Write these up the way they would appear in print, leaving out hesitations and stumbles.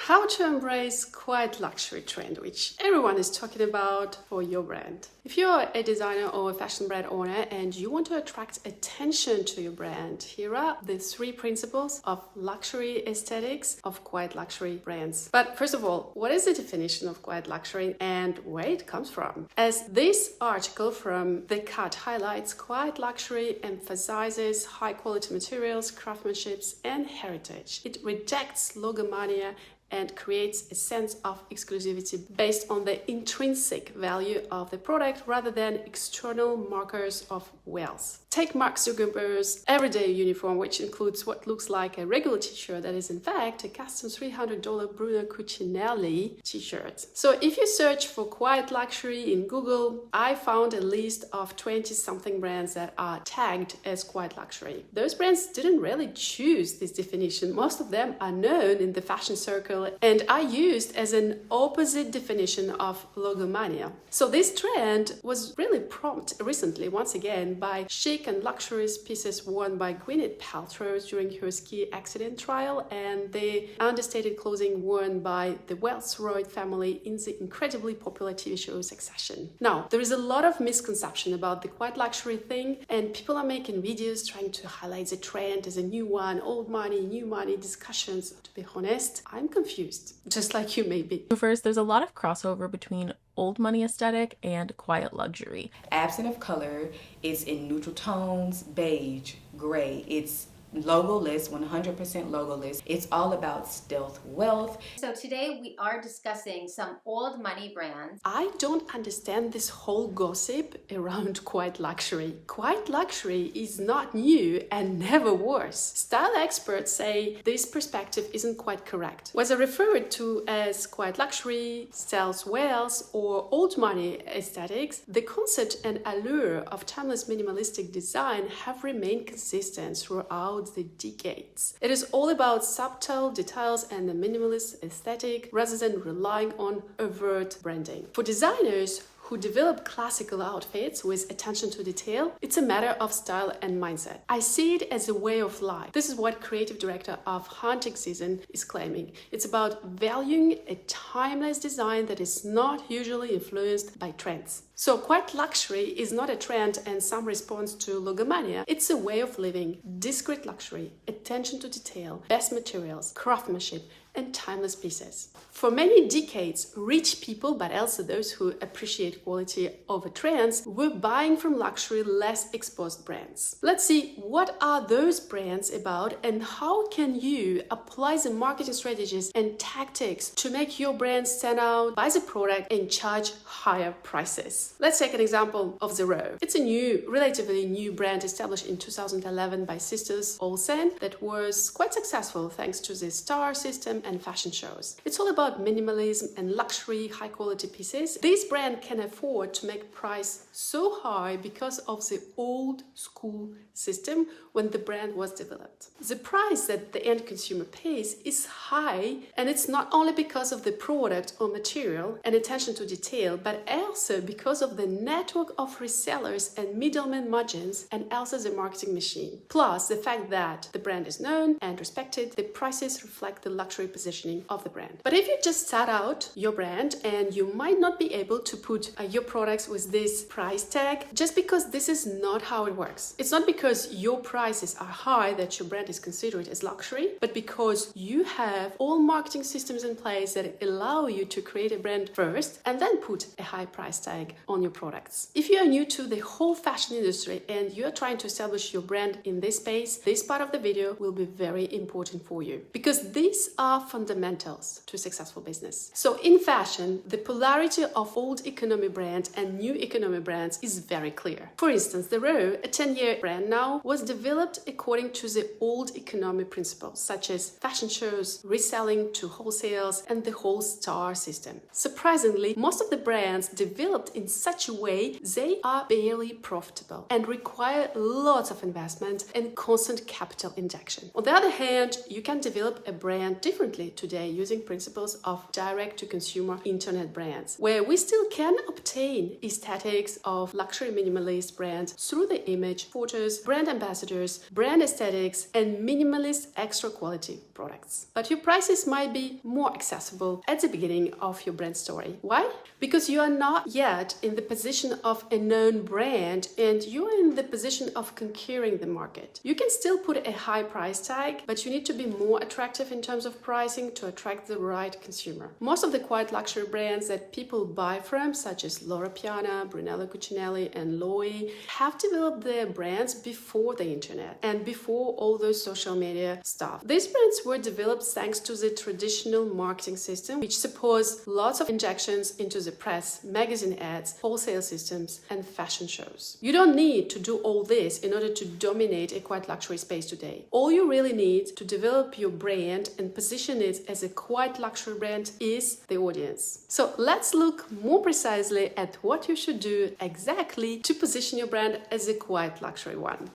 How to embrace quiet luxury trend, which everyone is talking about for your brand. If you're a designer or a fashion brand owner and you want to attract attention to your brand, here are the 3 principles of luxury aesthetics of quiet luxury brands. But first of all, what is the definition of quiet luxury and where it comes from? As this article from The Cut highlights, quiet luxury emphasizes high quality materials, craftsmanship, and heritage. It rejects logomania and creates a sense of exclusivity based on the intrinsic value of the product rather than external markers of wealth. Take Mark Zuckerberg's everyday uniform, which includes what looks like a regular t-shirt that is in fact a custom $300 Bruno Cucinelli t-shirt. So if you search for quiet luxury in Google, I found a list of 20-something brands that are tagged as quiet luxury. Those brands didn't really choose this definition. Most of them are known in the fashion circle and are used as an opposite definition of logomania. So this trend was really prompted recently, once again, by chic and luxurious pieces worn by Gwyneth Paltrow during her ski accident trial and the understated clothing worn by the Wells-Royce family in the incredibly popular TV show Succession. Now, there is a lot of misconception about the quiet luxury thing, and people are making videos trying to highlight the trend as a new one, old money, new money discussions. To be honest, I'm confused, just like you may be. First, there's a lot of crossover between old money aesthetic and quiet luxury. Absent of color, it's in neutral tones, beige, gray. It's logoless, 100% logoless. It's all about stealth wealth. So today we are discussing some old money brands. I don't understand this whole gossip around quiet luxury. Quiet luxury is not new and never was. Style experts say this perspective isn't quite correct. Whether referred to as quiet luxury, stealth wealth, or old money aesthetics, the concept and allure of timeless minimalistic design have remained consistent throughout the decades. It is all about subtle details and the minimalist aesthetic rather than relying on overt branding. For designers who develop classical outfits with attention to detail, it's a matter of style and mindset. I see it as a way of life. This is what creative director of Hunting Season is claiming. It's about valuing a timeless design that is not usually influenced by trends. So quiet luxury is not a trend and some response to logomania. It's a way of living, discreet luxury, attention to detail, best materials, craftsmanship, and timeless pieces. For many decades, rich people, but also those who appreciate quality over trends, were buying from luxury, less exposed brands. Let's see what are those brands about and how can you apply the marketing strategies and tactics to make your brand stand out, buy the product, and charge higher prices. Let's take an example of The Row. It's a relatively new brand established in 2011 by sisters Olsen that was quite successful thanks to the star system and fashion shows. It's all about minimalism and luxury, high quality pieces. This brand can afford to make price so high because of the old school system when the brand was developed. The price that the end consumer pays is high, and it's not only because of the product or material and attention to detail, but also because of the network of resellers and middleman margins and also the marketing machine. Plus the fact that the brand is known and respected, the prices reflect the luxury positioning of the brand. But if you just start out your brand and you might not be able to put your products with this price tag just because this is not how it works. It's not because your prices are high that your brand is considered as luxury, but because you have all marketing systems in place that allow you to create a brand first and then put a high price tag on your products. If you are new to the whole fashion industry and you are trying to establish your brand in this space, this part of the video will be very important for you because these are fundamentals to a successful business. So in fashion, the polarity of old economy brands and new economy brands is very clear. For instance, The Row, a 10-year brand now, was developed according to the old economy principles, such as fashion shows, reselling to wholesales, and the whole star system. Surprisingly, most of the brands developed in such a way they are barely profitable and require lots of investment and constant capital injection. On the other hand, you can develop a brand differently differently today using principles of direct-to-consumer internet brands, where we still can obtain aesthetics of luxury minimalist brands through the image, photos, brand ambassadors, brand aesthetics, and minimalist extra quality products. But your prices might be more accessible at the beginning of your brand story. Why? Because you are not yet in the position of a known brand and you are in the position of conquering the market. You can still put a high price tag, but you need to be more attractive in terms of pricing to attract the right consumer. Most of the quiet luxury brands that people buy from, such as Loro Piana, Brunello Cucinelli, and Loewe, have developed their brands before the internet and before all those social media stuff. These brands were developed thanks to the traditional marketing system, which supports lots of injections into the press, magazine ads, wholesale systems, and fashion shows. You don't need to do all this in order to dominate a quiet luxury space today. All you really need to develop your brand and position it as a quiet luxury brand is the audience. So let's look more precisely at what you should do exactly to position your brand as a quiet luxury one.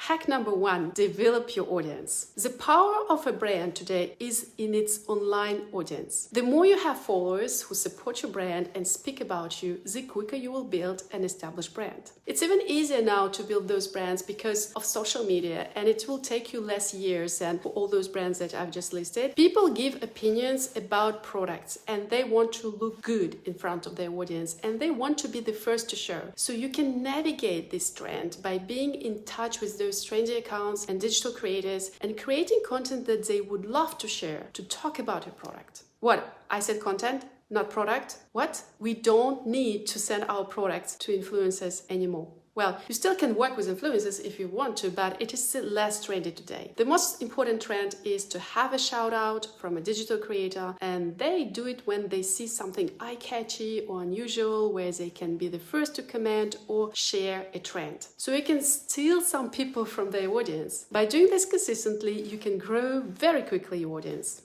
Hack number 1, develop your audience. The power of a brand today is in its online audience. The more you have followers who support your brand and speak about you, the quicker you will build an established brand. It's even easier now to build those brands because of social media, and it will take you less years than for all those brands that I've just listed. People give opinions about products and they want to look good in front of their audience and they want to be the first to show. So you can navigate this trend by being in touch with those trendy accounts and digital creators and creating content that they would love to share to talk about your product. What? I said content, not product? What? We don't need to send our products to influencers anymore. Well, you still can work with influencers if you want to, but it is still less trendy today. The most important trend is to have a shout out from a digital creator, and they do it when they see something eye-catchy or unusual, where they can be the first to comment or share a trend. So you can steal some people from their audience. By doing this consistently, you can grow very quickly your audience.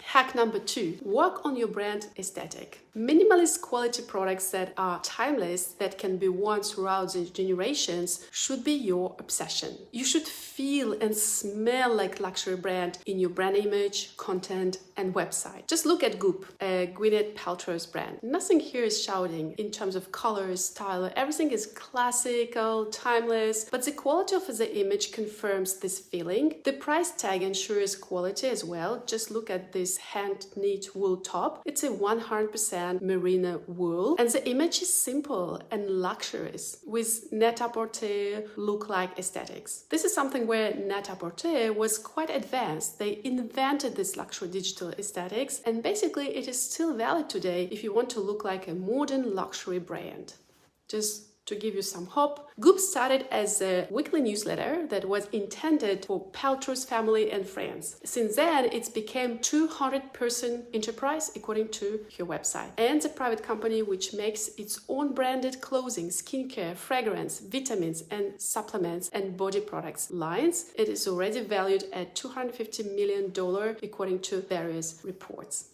Hack number 2, work on your brand aesthetic. Minimalist quality products that are timeless, that can be worn throughout the generations, should be your obsession. You should feel and smell like luxury brand in your brand image, content, and website. Just look at Goop, Gwyneth Paltrow's brand. Nothing here is shouting in terms of colors, style. Everything is classical, timeless, but the quality of the image confirms this feeling. The price tag ensures quality as well. Just look at this hand-knit wool top. It's a 100% merino wool, and the image is simple and luxurious with net-a-porter look-like aesthetics. This is something where net-a-porter was quite advanced. They invented this luxury digital aesthetics, and basically it is still valid today if you want to look like a modern luxury brand. Just to give you some hope, Goop started as a weekly newsletter that was intended for Paltrow's family and friends. Since then, it's become 200-person enterprise according to your website, and a private company which makes its own branded clothing, skincare, fragrance, vitamins and supplements and body products lines. It is already valued at $250 million according to various reports.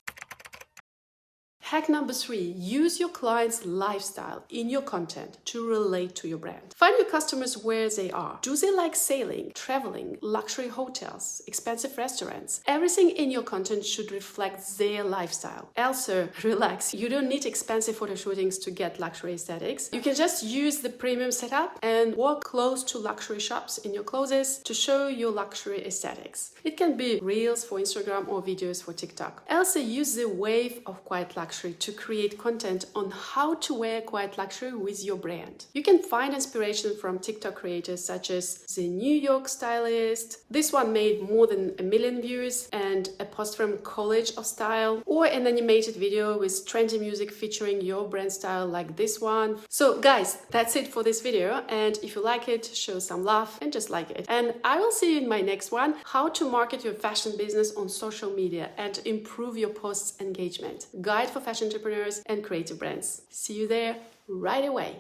Hack number 3, use your client's lifestyle in your content to relate to your brand. Find your customers where they are. Do they like sailing, traveling, luxury hotels, expensive restaurants? Everything in your content should reflect their lifestyle. Also, relax. You don't need expensive photo shootings to get luxury aesthetics. You can just use the premium setup and walk close to luxury shops in your clothes to show your luxury aesthetics. It can be reels for Instagram or videos for TikTok. Also, use the wave of quiet luxury to create content on how to wear quiet luxury with your brand. You can find inspiration from TikTok creators such as the New York stylist. This one made more than 1 million views, and a post from College of Style, or an animated video with trendy music featuring your brand style like this one. So guys, that's it for this video, and if you like it, show some love and just like it. And I will see you in my next one, how to market your fashion business on social media and improve your posts engagement. Guide for fashion entrepreneurs and creative brands. See you there right away.